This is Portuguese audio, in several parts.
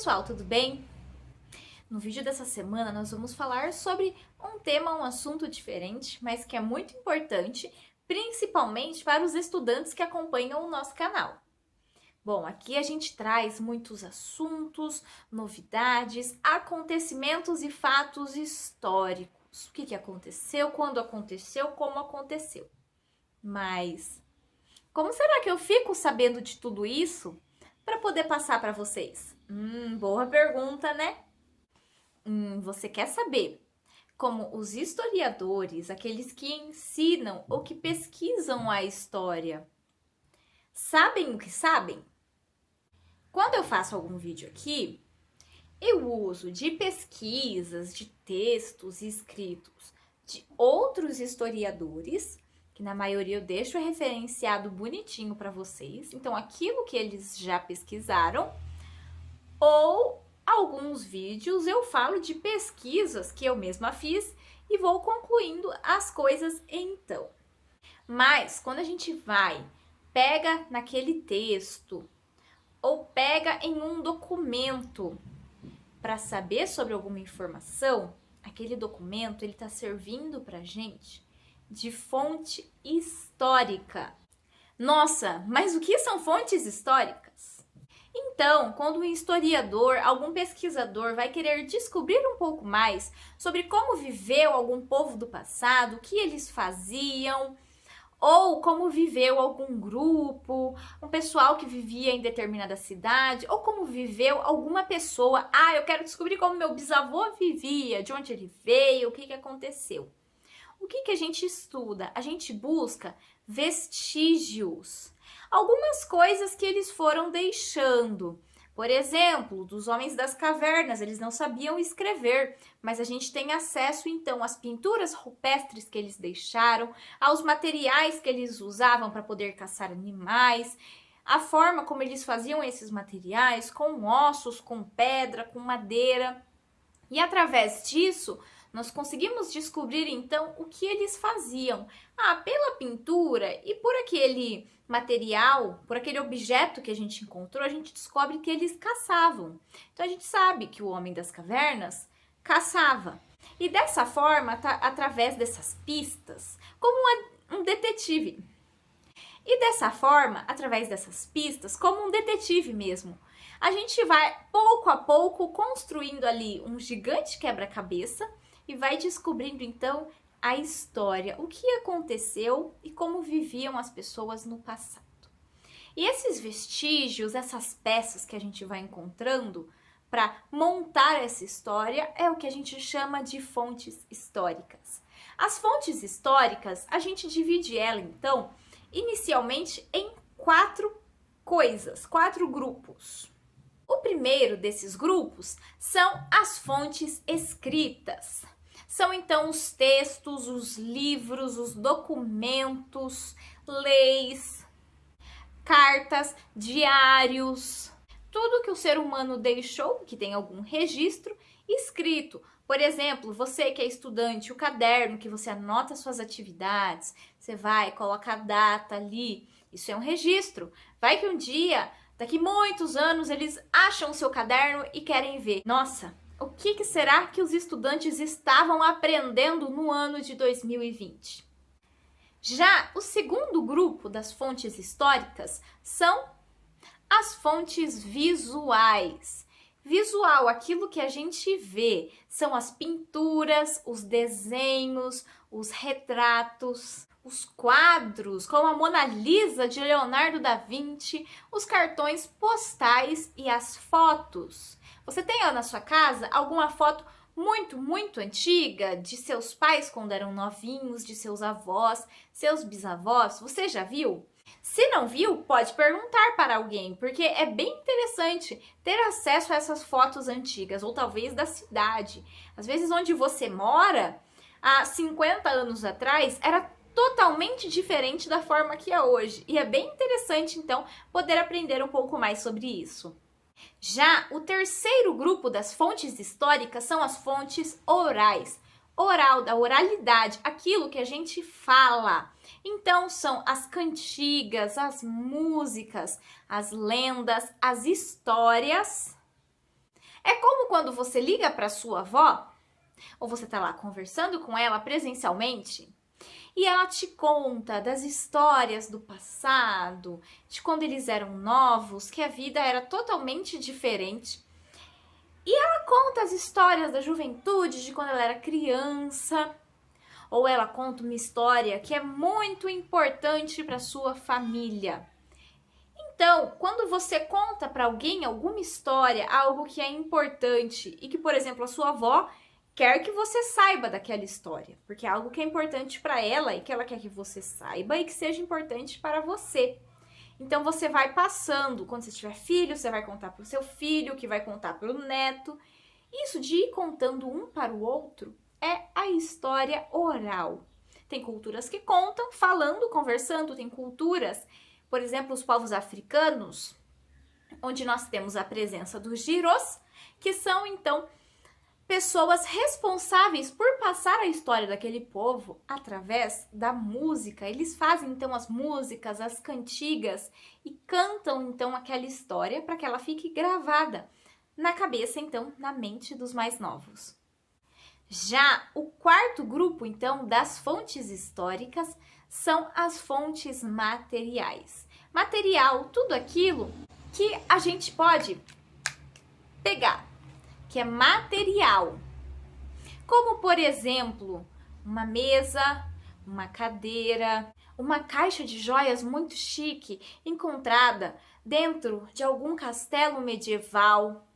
pessoal, tudo bem? No vídeo dessa semana nós vamos falar sobre um tema, um assunto diferente, mas que é muito importante, principalmente para os estudantes que acompanham o nosso canal. Bom, aqui a gente traz muitos assuntos, novidades, acontecimentos e fatos históricos. O que aconteceu, quando aconteceu, como aconteceu. Mas como será que eu fico sabendo de tudo isso para poder passar para vocês? Boa pergunta, né? Você quer saber como os historiadores, aqueles que ensinam ou que pesquisam a história, sabem o que sabem? Quando eu faço algum vídeo aqui, eu uso de pesquisas, de textos escritos de outros historiadores, que na maioria eu deixo referenciado bonitinho para vocês. Então, aquilo que eles já pesquisaram, ou alguns vídeos eu falo de pesquisas que eu mesma fiz e vou concluindo as coisas então. Mas quando a gente pega naquele texto ou pega em um documento para saber sobre alguma informação, aquele documento ele está servindo para gente de fonte histórica. Nossa, mas o que são fontes históricas? Então, quando um historiador, algum pesquisador vai querer descobrir um pouco mais sobre como viveu algum povo do passado, o que eles faziam, ou como viveu algum grupo, um pessoal que vivia em determinada cidade, ou como viveu alguma pessoa. Eu quero descobrir como meu bisavô vivia, de onde ele veio, o que aconteceu. O que a gente estuda? A gente busca vestígios, algumas coisas que eles foram deixando. Por exemplo, dos homens das cavernas, eles não sabiam escrever, mas a gente tem acesso então às pinturas rupestres que eles deixaram, aos materiais que eles usavam para poder caçar animais, a forma como eles faziam esses materiais, com ossos, com pedra, com madeira. E através disso, nós conseguimos descobrir então o que eles faziam. Pela pintura e por aquele material, por aquele objeto que a gente encontrou, a gente descobre que eles caçavam. Então a gente sabe que o homem das cavernas caçava. E dessa forma, através dessas pistas, como um detetive. E dessa forma, através dessas pistas, como um detetive mesmo, a gente vai pouco a pouco construindo ali um gigante quebra-cabeça e vai descobrindo então a história, o que aconteceu e como viviam as pessoas no passado. E esses vestígios, essas peças que a gente vai encontrando para montar essa história é o que a gente chama de fontes históricas. As fontes históricas, a gente divide ela então inicialmente em 4 grupos. O primeiro desses grupos são as fontes escritas. São então os textos, os livros, os documentos, leis, cartas, diários, tudo que o ser humano deixou, que tem algum registro escrito. Por exemplo, você que é estudante, o caderno que você anota suas atividades, você coloca a data ali, isso é um registro. Vai que um dia, daqui muitos anos, eles acham o seu caderno e querem ver. Nossa, o que será que os estudantes estavam aprendendo no ano de 2020? Já o segundo grupo das fontes históricas são as fontes visuais. Visual, aquilo que a gente vê, são as pinturas, os desenhos, os retratos, os quadros, como a Mona Lisa de Leonardo da Vinci, os cartões postais e as fotos. Você tem na sua casa alguma foto muito antiga de seus pais quando eram novinhos, de seus avós, seus bisavós? Você já viu? Se não viu, pode perguntar para alguém, porque é bem interessante ter acesso a essas fotos antigas, ou talvez da cidade. Às vezes onde você mora, há 50 anos atrás, era totalmente diferente da forma que é hoje. E é bem interessante, então, poder aprender um pouco mais sobre isso. Já o terceiro grupo das fontes históricas são as fontes orais. Oral, da oralidade, aquilo que a gente fala. Então, são as cantigas, as músicas, as lendas, as histórias É como quando você liga para sua avó, ou você tá lá conversando com ela presencialmente, e ela te conta das histórias do passado, de quando eles eram novos, que a vida era totalmente diferente. E ela conta as histórias da juventude, de quando ela era criança, ou ela conta uma história que é muito importante para sua família. Então, quando você conta para alguém alguma história, algo que é importante e que, por exemplo, a sua avó quer que você saiba daquela história, porque é algo que é importante para ela e que ela quer que você saiba e que seja importante para você. Então você vai passando, quando você tiver filho, você vai contar para o seu filho, que vai contar para o neto. Isso de ir contando um para o outro é a história oral. Tem culturas que contam falando, conversando, tem culturas, por exemplo, os povos africanos, onde nós temos a presença dos giros, que são então pessoas responsáveis por passar a história daquele povo através da música. Eles fazem então as músicas, as cantigas e cantam então aquela história para que ela fique gravada na cabeça, então, na mente dos mais novos. Já o quarto grupo, então, das fontes históricas são as fontes materiais. Material, tudo aquilo que a gente pode pegar, que é material. Como, por exemplo, uma mesa, uma cadeira, uma caixa de joias muito chique encontrada dentro de algum castelo medieval,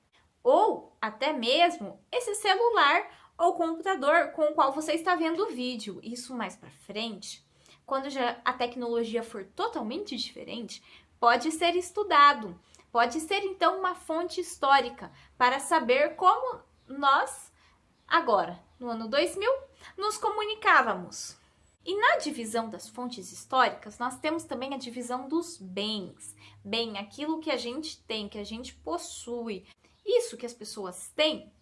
ou até mesmo esse celular ou computador com o qual você está vendo o vídeo. Isso mais para frente, quando já a tecnologia for totalmente diferente, pode ser estudado. Pode ser então uma fonte histórica para saber como nós, agora, no ano 2000, nos comunicávamos. E na divisão das fontes históricas, nós temos também a divisão dos bens. Bem, aquilo que a gente tem, que a gente possui, isso que as pessoas têm,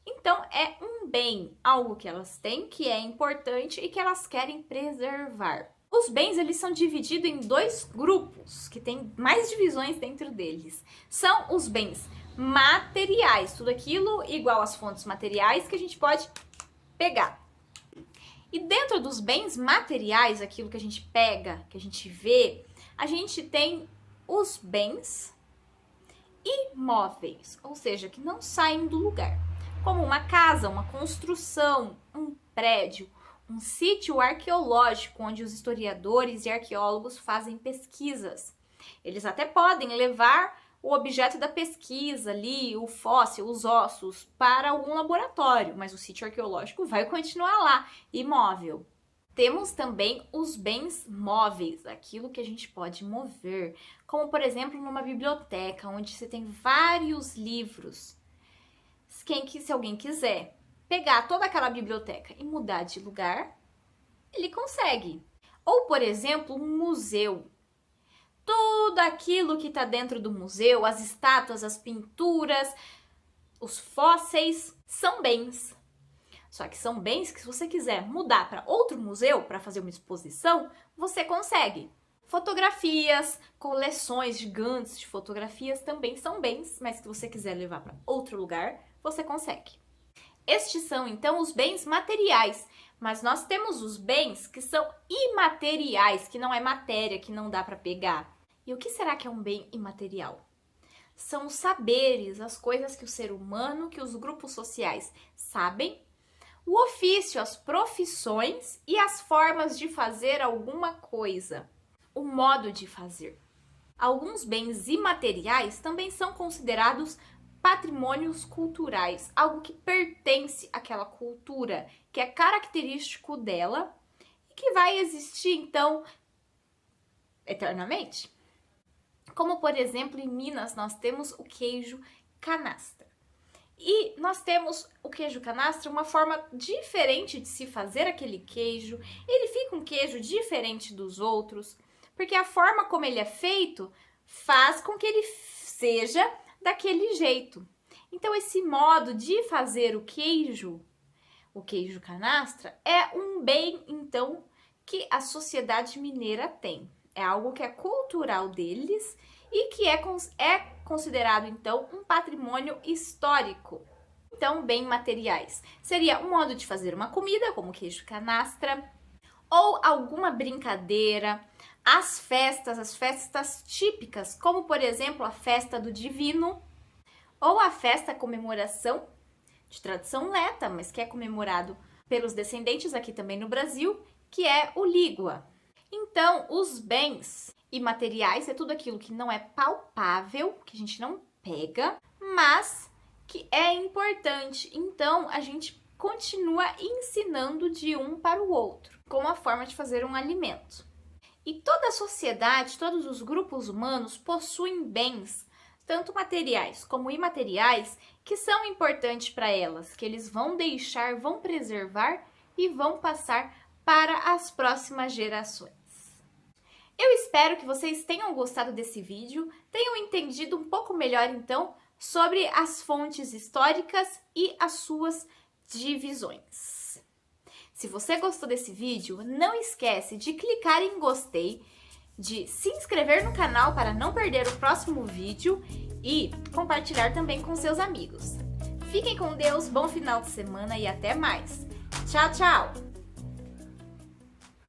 então é um bem, algo que elas têm, que é importante e que elas querem preservar. Os bens, eles são divididos em dois grupos, que tem mais divisões dentro deles. São os bens materiais, tudo aquilo igual às fontes materiais que a gente pode pegar. E dentro dos bens materiais, aquilo que a gente pega, que a gente vê, a gente tem os bens imóveis, ou seja, que não saem do lugar, como uma casa, uma construção, um prédio, um sítio arqueológico onde os historiadores e arqueólogos fazem pesquisas. Eles até podem levar o objeto da pesquisa ali, o fóssil, os ossos, para algum laboratório, mas o sítio arqueológico vai continuar lá, imóvel. Temos também os bens móveis, aquilo que a gente pode mover, como por exemplo numa biblioteca, onde você tem vários livros. Se alguém quiser pegar toda aquela biblioteca e mudar de lugar, ele consegue. Ou, por exemplo, um museu. Tudo aquilo que está dentro do museu, as estátuas, as pinturas, os fósseis, são bens. Só que são bens que, se você quiser mudar para outro museu, para fazer uma exposição, você consegue. Fotografias, coleções gigantes de fotografias também são bens, mas se você quiser levar para outro lugar, você consegue. Estes são, então, os bens materiais, mas nós temos os bens que são imateriais, que não é matéria, que não dá para pegar. E o que será que é um bem imaterial? São os saberes, as coisas que o ser humano, que os grupos sociais sabem, o ofício, as profissões e as formas de fazer alguma coisa, o modo de fazer. Alguns bens imateriais também são considerados patrimônios culturais, algo que pertence àquela cultura, que é característico dela e que vai existir, então, eternamente. Como, por exemplo, em Minas, nós temos o queijo canastra. E nós temos o queijo canastra, uma forma diferente de se fazer aquele queijo. Ele fica um queijo diferente dos outros, porque a forma como ele é feito faz com que ele seja daquele jeito. Então, esse modo de fazer o queijo canastra, é um bem, então, que a sociedade mineira tem. É algo que é cultural deles e que é considerado, então, um patrimônio histórico. Então, bem materiais. Seria um modo de fazer uma comida, como queijo canastra, ou alguma brincadeira, as festas típicas, como, por exemplo, a festa do Divino, ou a festa comemoração, de tradição leta, mas que é comemorado pelos descendentes aqui também no Brasil, que é o Lígua. Então, os bens imateriais é tudo aquilo que não é palpável, que a gente não pega, mas que é importante. Então, a gente continua ensinando de um para o outro, como a forma de fazer um alimento. E toda a sociedade, todos os grupos humanos possuem bens, tanto materiais como imateriais, que são importantes para elas, que eles vão deixar, vão preservar e vão passar para as próximas gerações. Eu espero que vocês tenham gostado desse vídeo, tenham entendido um pouco melhor então sobre as fontes históricas e as suas divisões. Se você gostou desse vídeo, não esquece de clicar em gostei, de se inscrever no canal para não perder o próximo vídeo e compartilhar também com seus amigos. Fiquem com Deus, bom final de semana e até mais. Tchau, tchau!